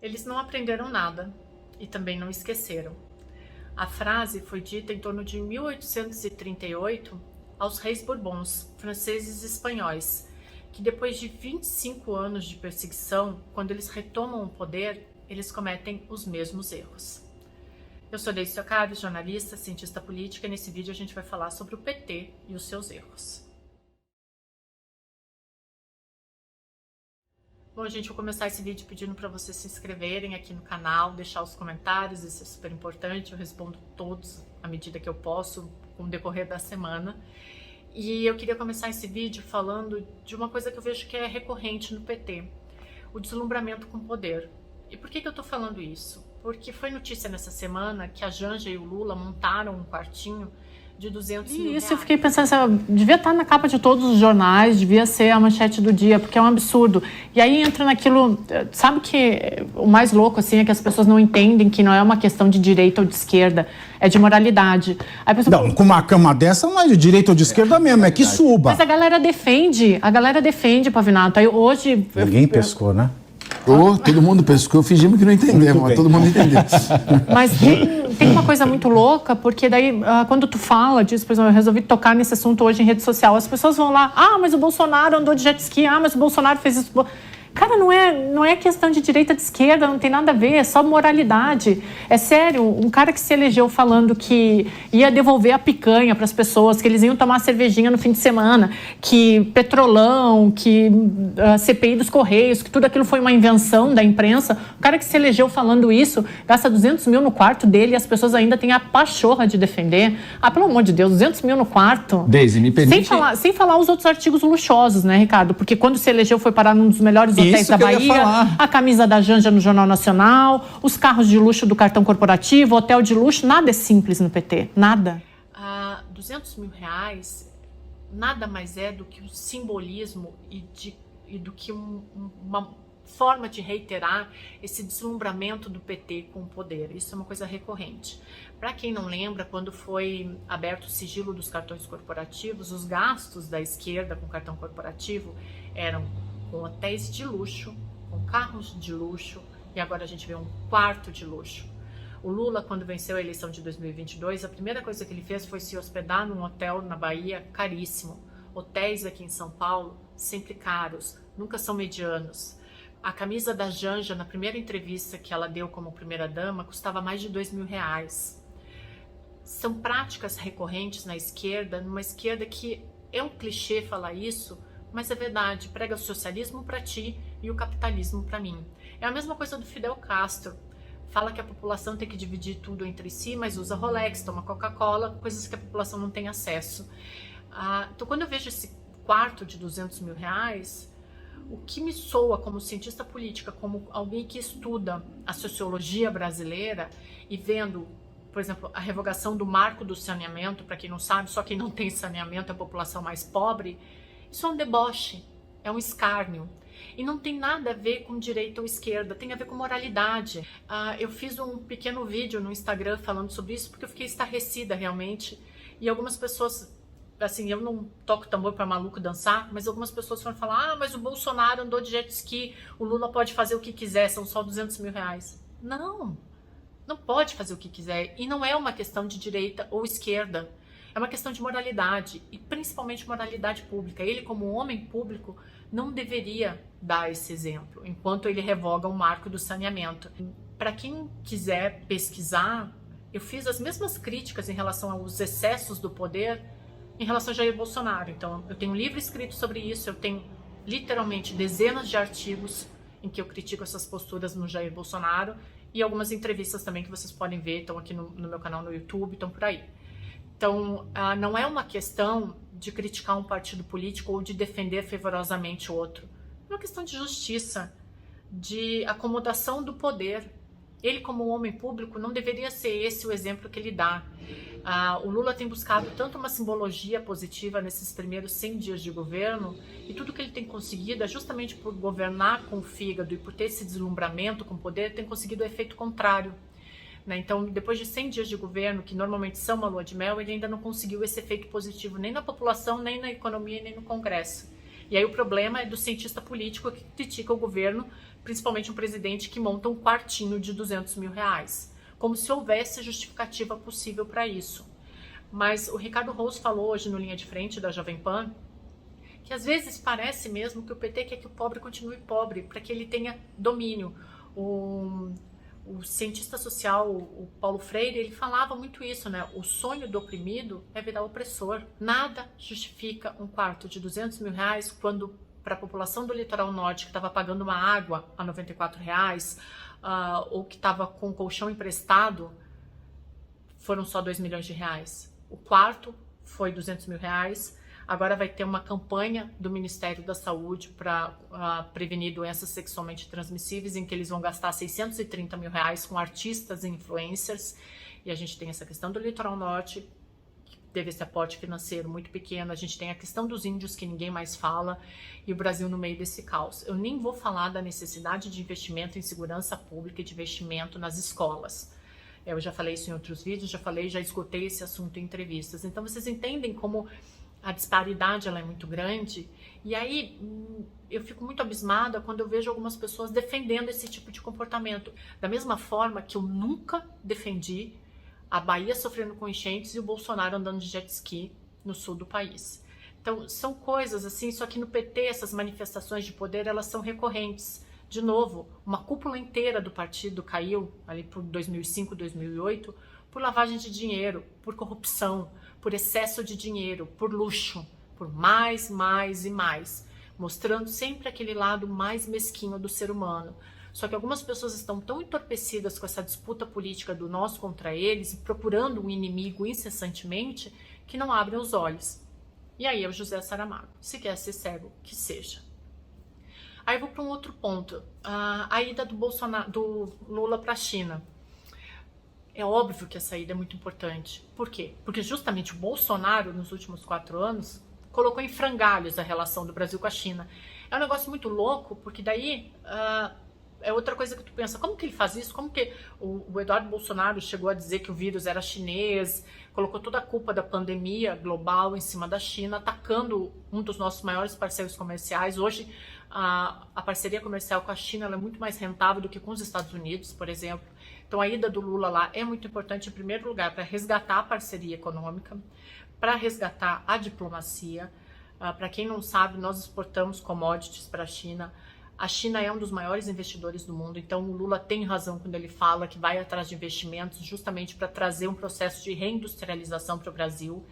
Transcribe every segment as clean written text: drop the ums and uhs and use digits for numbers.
Eles não aprenderam nada e também não esqueceram. A frase foi dita em torno de 1838 aos reis Bourbons, franceses e espanhóis, que depois de 25 anos de perseguição, quando eles retomam o poder, eles cometem os mesmos erros. Eu sou Deise Toccario, jornalista, cientista política, e nesse vídeo a gente vai falar sobre o PT e os seus erros. Bom, gente, vou começar esse vídeo pedindo para vocês se inscreverem aqui no canal, deixar os comentários, isso é super importante, eu respondo todos à medida que eu posso, com o decorrer da semana. E eu queria começar esse vídeo falando de uma coisa que eu vejo que é recorrente no PT, o deslumbramento com o poder. E por que eu tô falando isso? Porque foi notícia nessa semana que a Janja e o Lula montaram um quartinho de 200 mil reais. Isso eu fiquei pensando assim, devia estar na capa de todos os jornais, devia ser a manchete do dia, porque é um absurdo. E aí entra naquilo, sabe que o mais louco assim é que as pessoas não entendem que não é uma questão de direita ou de esquerda, é de moralidade. Aí pessoa, não, com uma cama dessa não é de direita ou de esquerda mesmo, é que suba. Mas a galera defende, Pavinato. Aí hoje... Ninguém pescou, né? Todo mundo pescou, fingimos que não entendemos, mas todo mundo entendeu. Mas tem uma coisa muito louca, porque daí, quando tu fala disso, por exemplo, eu resolvi tocar nesse assunto hoje em rede social, as pessoas vão lá, mas o Bolsonaro andou de jet ski, mas o Bolsonaro fez isso... Cara, não é questão de direita de esquerda, não tem nada a ver, é só moralidade. É sério, um cara que se elegeu falando que ia devolver a picanha para as pessoas, que eles iam tomar cervejinha no fim de semana, que Petrolão, que CPI dos Correios, que tudo aquilo foi uma invenção da imprensa. O cara que se elegeu falando isso, gasta 200 mil no quarto dele e as pessoas ainda têm a pachorra de defender. Pelo amor de Deus, 200 mil no quarto. Deise, me permite... Sem falar os outros artigos luxuosos, né, Ricardo? Porque quando se elegeu foi parar num dos melhores hotéis da Bahia, a camisa da Janja no Jornal Nacional, os carros de luxo do cartão corporativo, hotel de luxo, nada é simples no PT, nada. 200 mil reais nada mais é do que um simbolismo e do que uma forma de reiterar esse deslumbramento do PT com o poder. Isso é uma coisa recorrente. Para quem não lembra, quando foi aberto o sigilo dos cartões corporativos, os gastos da esquerda com cartão corporativo eram com hotéis de luxo, com carros de luxo, e agora a gente vê um quarto de luxo. O Lula, quando venceu a eleição de 2022, a primeira coisa que ele fez foi se hospedar num hotel na Bahia caríssimo. Hotéis aqui em São Paulo, sempre caros, nunca são medianos. A camisa da Janja, na primeira entrevista que ela deu como primeira-dama, custava mais de 2 mil reais. São práticas recorrentes na esquerda, numa esquerda que é um clichê falar isso, mas é verdade, prega o socialismo para ti e o capitalismo para mim. É a mesma coisa do Fidel Castro. Fala que a população tem que dividir tudo entre si, mas usa Rolex, toma Coca-Cola, coisas que a população não tem acesso. Então, quando eu vejo esse quarto de 200 mil reais, o que me soa como cientista política, como alguém que estuda a sociologia brasileira e vendo, por exemplo, a revogação do marco do saneamento, para quem não sabe, só quem não tem saneamento é a população mais pobre. Isso é um deboche, é um escárnio. E não tem nada a ver com direita ou esquerda, tem a ver com moralidade. Eu fiz um pequeno vídeo no Instagram falando sobre isso, porque eu fiquei estarrecida realmente. E algumas pessoas, assim, eu não toco tambor para maluco dançar, mas algumas pessoas foram falar, mas o Bolsonaro andou de jet ski, o Lula pode fazer o que quiser, são só 200 mil reais. Não pode fazer o que quiser. E não é uma questão de direita ou esquerda. É uma questão de moralidade, e principalmente moralidade pública. Ele, como homem público, não deveria dar esse exemplo, enquanto ele revoga o marco do saneamento. Para quem quiser pesquisar, eu fiz as mesmas críticas em relação aos excessos do poder em relação a Jair Bolsonaro. Então, eu tenho um livro escrito sobre isso, eu tenho literalmente dezenas de artigos em que eu critico essas posturas no Jair Bolsonaro, e algumas entrevistas também que vocês podem ver, estão aqui no meu canal no YouTube, estão por aí. Então, não é uma questão de criticar um partido político ou de defender fervorosamente outro. É uma questão de justiça, de acomodação do poder. Ele, como homem público, não deveria ser esse o exemplo que ele dá. O Lula tem buscado tanto uma simbologia positiva nesses primeiros 100 dias de governo, e tudo que ele tem conseguido é justamente por governar com o fígado e por ter esse deslumbramento com o poder, tem conseguido o efeito contrário. Então, depois de 100 dias de governo, que normalmente são uma lua de mel, ele ainda não conseguiu esse efeito positivo nem na população, nem na economia, nem no Congresso. E E aí o problema é do cientista político que critica o governo, principalmente um presidente que monta um quartinho de R$200 mil, como se houvesse justificativa possível para isso. Mas o Ricardo Rose falou hoje no Linha de Frente da Jovem Pan que às vezes parece mesmo que o PT quer que o pobre continue pobre, para que ele tenha domínio. O cientista social, o Paulo Freire, ele falava muito isso, né? O sonho do oprimido é virar opressor. Nada justifica um quarto de R$200 mil quando para a população do litoral norte que estava pagando uma água a R$94, ou que estava com colchão emprestado, foram só R$2 milhões. O quarto foi R$200 mil. Agora vai ter uma campanha do Ministério da Saúde para prevenir doenças sexualmente transmissíveis, em que eles vão gastar R$630 mil com artistas e influencers. E a gente tem essa questão do litoral norte, que teve esse aporte financeiro muito pequeno. A gente tem a questão dos índios, que ninguém mais fala, e o Brasil no meio desse caos. Eu nem vou falar da necessidade de investimento em segurança pública e de investimento nas escolas. Eu já falei isso em outros vídeos, já esgotei esse assunto em entrevistas. Então vocês entendem como a disparidade ela é muito grande, e aí eu fico muito abismada quando eu vejo algumas pessoas defendendo esse tipo de comportamento. Da mesma forma que eu nunca defendi a Bahia sofrendo com enchentes e o Bolsonaro andando de jet ski no sul do país. Então são coisas assim, só que no PT essas manifestações de poder elas são recorrentes. De novo, uma cúpula inteira do partido caiu ali por 2005, 2008, por lavagem de dinheiro, por corrupção, por excesso de dinheiro, por luxo, por mais e mais, mostrando sempre aquele lado mais mesquinho do ser humano. Só que algumas pessoas estão tão entorpecidas com essa disputa política do nós contra eles, e procurando um inimigo incessantemente, que não abrem os olhos. E aí é o José Saramago. Se quer ser cego, que seja. Aí eu vou para um outro ponto, a ida do Lula para a China. É óbvio que essa ida é muito importante. Por quê? Porque justamente o Bolsonaro, nos últimos 4 anos, colocou em frangalhos a relação do Brasil com a China. É um negócio muito louco, porque daí é outra coisa que tu pensa, como que ele faz isso? Como que o Eduardo Bolsonaro chegou a dizer que o vírus era chinês, colocou toda a culpa da pandemia global em cima da China, atacando um dos nossos maiores parceiros comerciais. Hoje, a parceria comercial com a China ela é muito mais rentável do que com os Estados Unidos, por exemplo. Então a ida do Lula lá é muito importante, em primeiro lugar, para resgatar a parceria econômica, para resgatar a diplomacia. Para quem não sabe, nós exportamos commodities para a China. A China é um dos maiores investidores do mundo, então o Lula tem razão quando ele fala que vai atrás de investimentos justamente para trazer um processo de reindustrialização para o Brasil.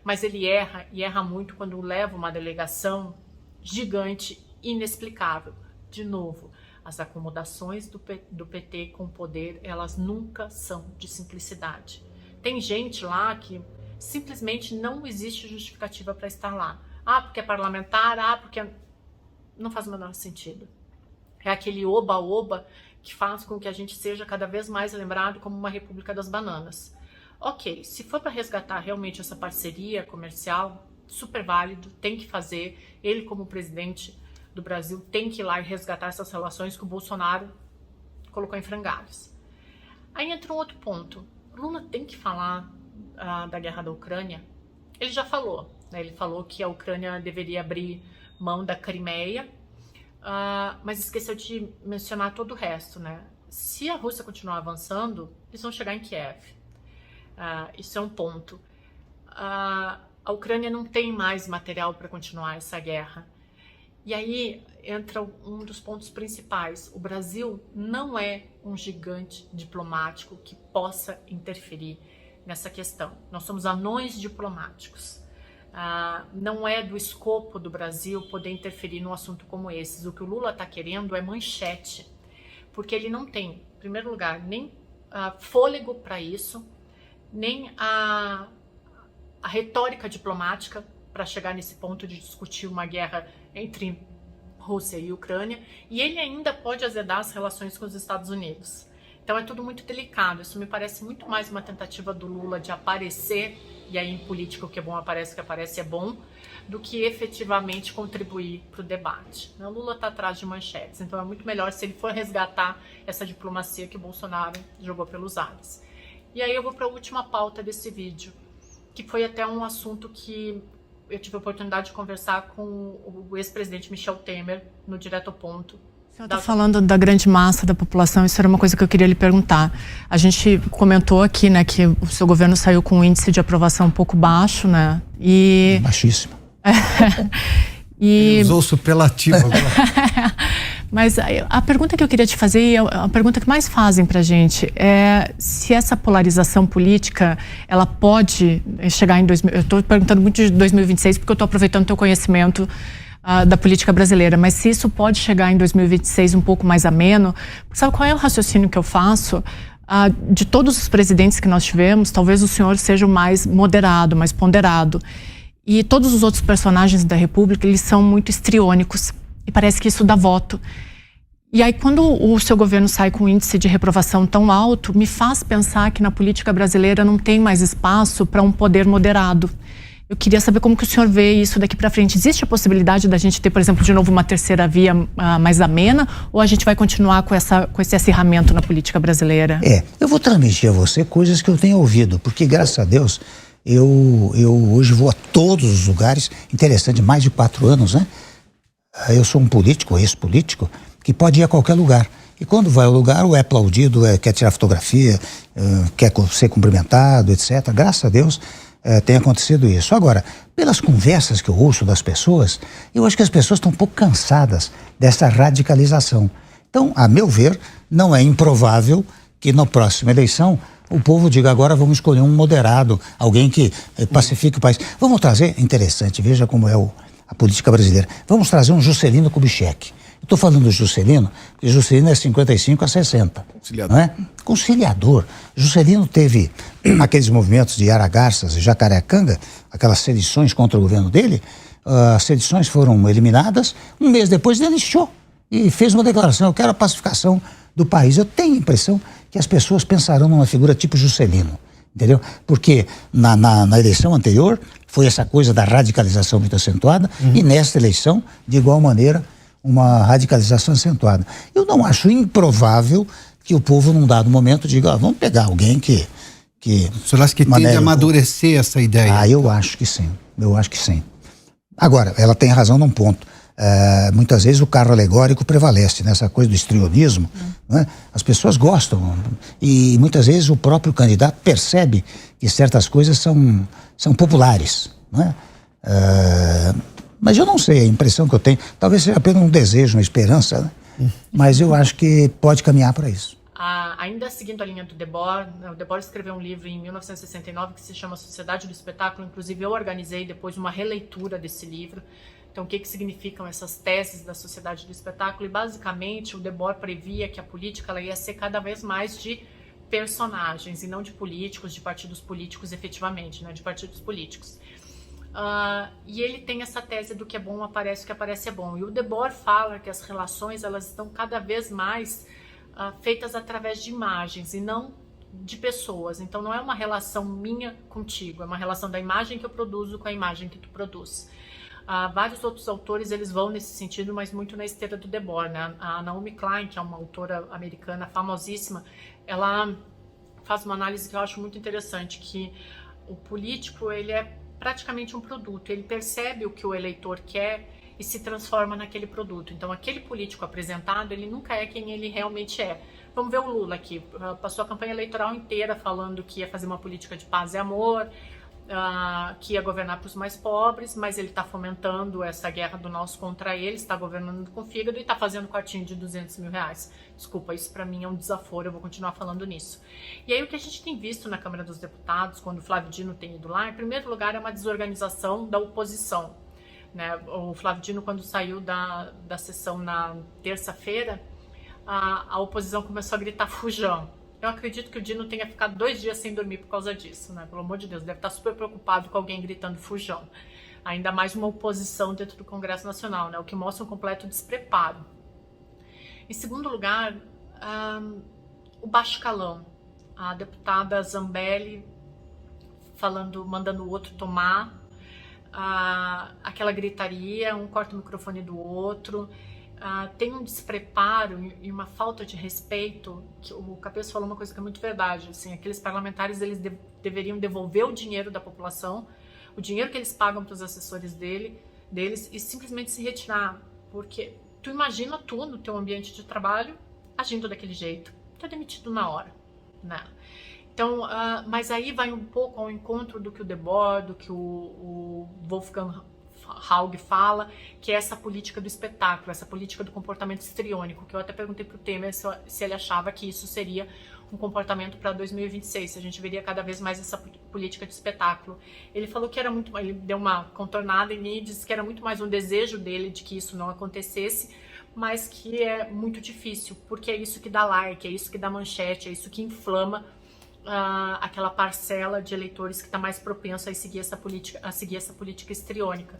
Mas ele erra, e erra muito, quando leva uma delegação gigante, inexplicável. De novo, as acomodações do PT com o poder, elas nunca são de simplicidade. Tem gente lá que simplesmente não existe justificativa para estar lá. Porque é parlamentar, porque... Não faz o menor sentido. É aquele oba-oba que faz com que a gente seja cada vez mais lembrado como uma república das bananas. Ok, se for para resgatar realmente essa parceria comercial, super válido, tem que fazer. Ele, como presidente do Brasil, tem que ir lá e resgatar essas relações que o Bolsonaro colocou em frangalhos. Aí entra um outro ponto. O Lula tem que falar da guerra da Ucrânia. Ele já falou, né? Ele falou que a Ucrânia deveria abrir mão da Crimeia, mas esqueceu de mencionar todo o resto, né? Se a Rússia continuar avançando, eles vão chegar em Kiev. Isso é um ponto. A Ucrânia não tem mais material para continuar essa guerra. E aí entra um dos pontos principais. O Brasil não é um gigante diplomático que possa interferir nessa questão. Nós somos anões diplomáticos. Não é do escopo do Brasil poder interferir num assunto como esse. O que o Lula está querendo é manchete, porque ele não tem, em primeiro lugar, nem fôlego para isso, nem a retórica diplomática para chegar nesse ponto de discutir uma guerra entre Rússia e Ucrânia, e ele ainda pode azedar as relações com os Estados Unidos. Então é tudo muito delicado. Isso me parece muito mais uma tentativa do Lula de aparecer, e aí em política o que é bom aparece, o que aparece é bom, do que efetivamente contribuir para o debate. O Lula está atrás de manchetes, então é muito melhor se ele for resgatar essa diplomacia que o Bolsonaro jogou pelos ares. E aí eu vou para a última pauta desse vídeo, que foi até um assunto que eu tive a oportunidade de conversar com o ex-presidente Michel Temer no Direto ao Ponto. O senhor está falando da grande massa da população, isso era uma coisa que eu queria lhe perguntar. A gente comentou aqui, né, que o seu governo saiu com um índice de aprovação um pouco baixo, né? E... Baixíssimo. Ele usou o superlativo agora. Mas a pergunta que eu queria te fazer, e a pergunta que mais fazem pra gente, é se essa polarização política, ela pode chegar em... Eu estou perguntando muito de 2026 porque eu estou aproveitando o teu conhecimento da política brasileira, mas se isso pode chegar em 2026 um pouco mais ameno, sabe qual é o raciocínio que eu faço? De todos os presidentes que nós tivemos, talvez o senhor seja o mais moderado, mais ponderado. E todos os outros personagens da República, eles são muito histriônicos. E parece que isso dá voto. E aí, quando o seu governo sai com um índice de reprovação tão alto, me faz pensar que na política brasileira não tem mais espaço para um poder moderado. Eu queria saber como que o senhor vê isso daqui para frente. Existe a possibilidade da gente ter, por exemplo, de novo uma terceira via mais amena? Ou a gente vai continuar com esse acirramento na política brasileira? Eu vou transmitir a você coisas que eu tenho ouvido, porque graças a Deus eu hoje vou a todos os lugares, interessante, mais de 4 anos, né? Eu sou um político, ex-político, que pode ir a qualquer lugar. E quando vai ao lugar, ou é aplaudido, quer tirar fotografia, quer ser cumprimentado, etc. Graças a Deus tem acontecido isso. Agora, pelas conversas que eu ouço das pessoas, eu acho que as pessoas estão um pouco cansadas dessa radicalização. Então, a meu ver, não é improvável que na próxima eleição o povo diga: agora vamos escolher um moderado, alguém que pacifique o país. Vamos trazer, interessante, veja como é a política brasileira. Vamos trazer um Juscelino Kubitschek. Eu estou falando do Juscelino, porque Juscelino é 55 a 60. Conciliador. Não é? Conciliador. Juscelino teve aqueles movimentos de Aragarças e Jacarecanga, aquelas sedições contra o governo dele. As sedições foram eliminadas. Um mês depois ele anistiou e fez uma declaração: eu quero a pacificação do país. Eu tenho a impressão que as pessoas pensarão numa figura tipo Juscelino. Entendeu? Porque na eleição anterior foi essa coisa da radicalização muito acentuada, e nesta eleição, de igual maneira, uma radicalização acentuada. Eu não acho improvável que o povo, num dado momento, diga: vamos pegar alguém que o senhor acha que tende a amadurecer essa ideia? Eu acho que sim. Eu acho que sim. Agora, ela tem razão num ponto. Muitas vezes o carro alegórico prevalece nessa coisa do histrionismo, né? As pessoas gostam e muitas vezes o próprio candidato percebe que certas coisas são populares, né? Mas eu não sei, a impressão que eu tenho, talvez seja apenas um desejo, uma esperança, né? Mas eu acho que pode caminhar para isso. Ainda seguindo a linha do Debord, o Debord escreveu um livro em 1969 que se chama Sociedade do Espetáculo. Inclusive eu organizei depois uma releitura desse livro. Então, o que significam essas teses da sociedade do espetáculo? E, basicamente, o Debord previa que a política ela ia ser cada vez mais de personagens e não de políticos, de partidos políticos efetivamente, né? De partidos políticos. E ele tem essa tese do que é bom aparece, o que aparece é bom. E o Debord fala que as relações elas estão cada vez mais feitas através de imagens e não de pessoas. Então, não é uma relação minha contigo, é uma relação da imagem que eu produzo com a imagem que tu produz. Vários outros autores eles vão nesse sentido, mas muito na esteira do Debord, né? A Naomi Klein, que é uma autora americana famosíssima, ela faz uma análise que eu acho muito interessante, que o político ele é praticamente um produto, ele percebe o que o eleitor quer e se transforma naquele produto. Então, aquele político apresentado, ele nunca é quem ele realmente é. Vamos ver o Lula aqui, passou a campanha eleitoral inteira falando que ia fazer uma política de paz e amor, que ia governar para os mais pobres, mas ele está fomentando essa guerra do nós contra eles, está governando com fígado e está fazendo quartinho de 200 mil reais. Desculpa, isso para mim é um desaforo, eu vou continuar falando nisso. E aí o que a gente tem visto na Câmara dos Deputados, quando o Flávio Dino tem ido lá, em primeiro lugar é uma desorganização da oposição, né? O Flávio Dino, quando saiu da sessão na terça-feira, a oposição começou a gritar fujão. Eu acredito que o Dino tenha ficado 2 dias sem dormir por causa disso, né? Pelo amor de Deus, deve estar super preocupado com alguém gritando fujão. Ainda mais uma oposição dentro do Congresso Nacional, né? O que mostra um completo despreparo. Em segundo lugar, o baixo calão. A deputada Zambelli mandando o outro tomar, aquela gritaria, um corta o microfone do outro. Tem um despreparo e uma falta de respeito, que o Capês falou uma coisa que é muito verdade, assim, aqueles parlamentares eles deveriam devolver o dinheiro da população, o dinheiro que eles pagam para os assessores deles e simplesmente se retirar, porque tu imagina tu no teu ambiente de trabalho agindo daquele jeito, tu é demitido na hora, né? Então, mas aí vai um pouco ao encontro do que o Debord, do que o Wolfgang Haug fala, que é essa política do espetáculo, essa política do comportamento histriônico, que eu até perguntei para o Temer se ele achava que isso seria um comportamento para 2026, se a gente veria cada vez mais essa política de espetáculo. Ele falou que era muito, ele deu uma contornada em mim e disse que era muito mais um desejo dele de que isso não acontecesse, mas que é muito difícil, porque é isso que dá like, é isso que dá manchete, é isso que inflama aquela parcela de eleitores que está mais propenso a seguir essa política histriônica.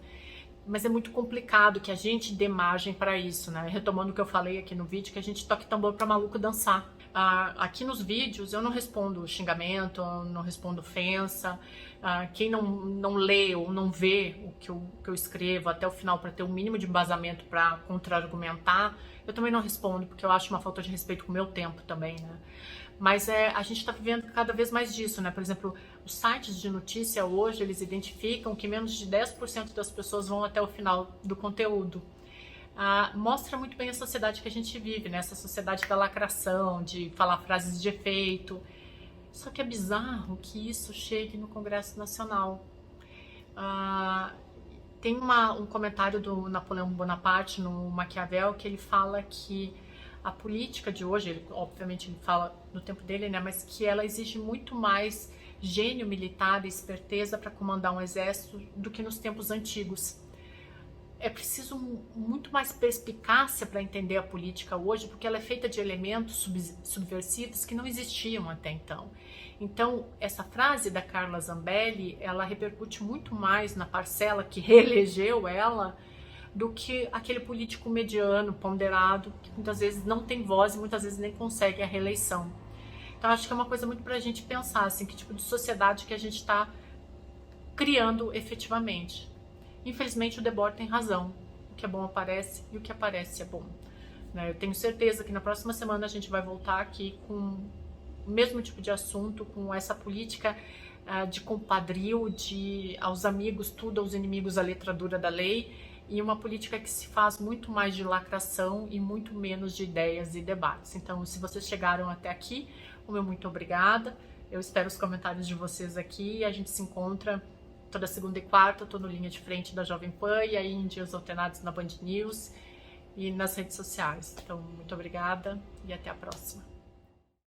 Mas é muito complicado que a gente dê margem para isso, né? Retomando o que eu falei aqui no vídeo, que a gente toque tambor para maluco dançar. Aqui nos vídeos eu não respondo xingamento, não respondo ofensa. Quem não lê ou não vê o que eu escrevo até o final para ter um mínimo de embasamento para contra-argumentar, eu também não respondo, porque eu acho uma falta de respeito com o meu tempo também, né? Mas a gente está vivendo cada vez mais disso, né? Por exemplo, os sites de notícia hoje, eles identificam que menos de 10% das pessoas vão até o final do conteúdo. Mostra muito bem a sociedade que a gente vive, né? Essa sociedade da lacração, de falar frases de efeito. Só que é bizarro que isso chegue no Congresso Nacional. Tem um comentário do Napoleão Bonaparte no Maquiavel que ele fala que a política de hoje, obviamente ele fala no tempo dele, né, mas que ela exige muito mais gênio militar e esperteza para comandar um exército do que nos tempos antigos. É preciso muito mais perspicácia para entender a política hoje, porque ela é feita de elementos subversivos que não existiam até então. Então, essa frase da Carla Zambelli, ela repercute muito mais na parcela que reelegeu ela do que aquele político mediano, ponderado, que muitas vezes não tem voz e muitas vezes nem consegue a reeleição. Então, acho que é uma coisa muito para a gente pensar, assim, que tipo de sociedade que a gente está criando efetivamente. Infelizmente, o Debord tem razão. O que é bom aparece e o que aparece é bom. Eu tenho certeza que na próxima semana a gente vai voltar aqui com o mesmo tipo de assunto, com essa política de compadrio, de aos amigos tudo, aos inimigos a letra dura da lei, e uma política que se faz muito mais de lacração e muito menos de ideias e debates. Então, se vocês chegaram até aqui, o meu muito obrigada. Eu espero os comentários de vocês aqui e a gente se encontra toda segunda e quarta. Estou no Linha de Frente da Jovem Pan e aí em dias alternados na Band News e nas redes sociais. Então, muito obrigada e até a próxima.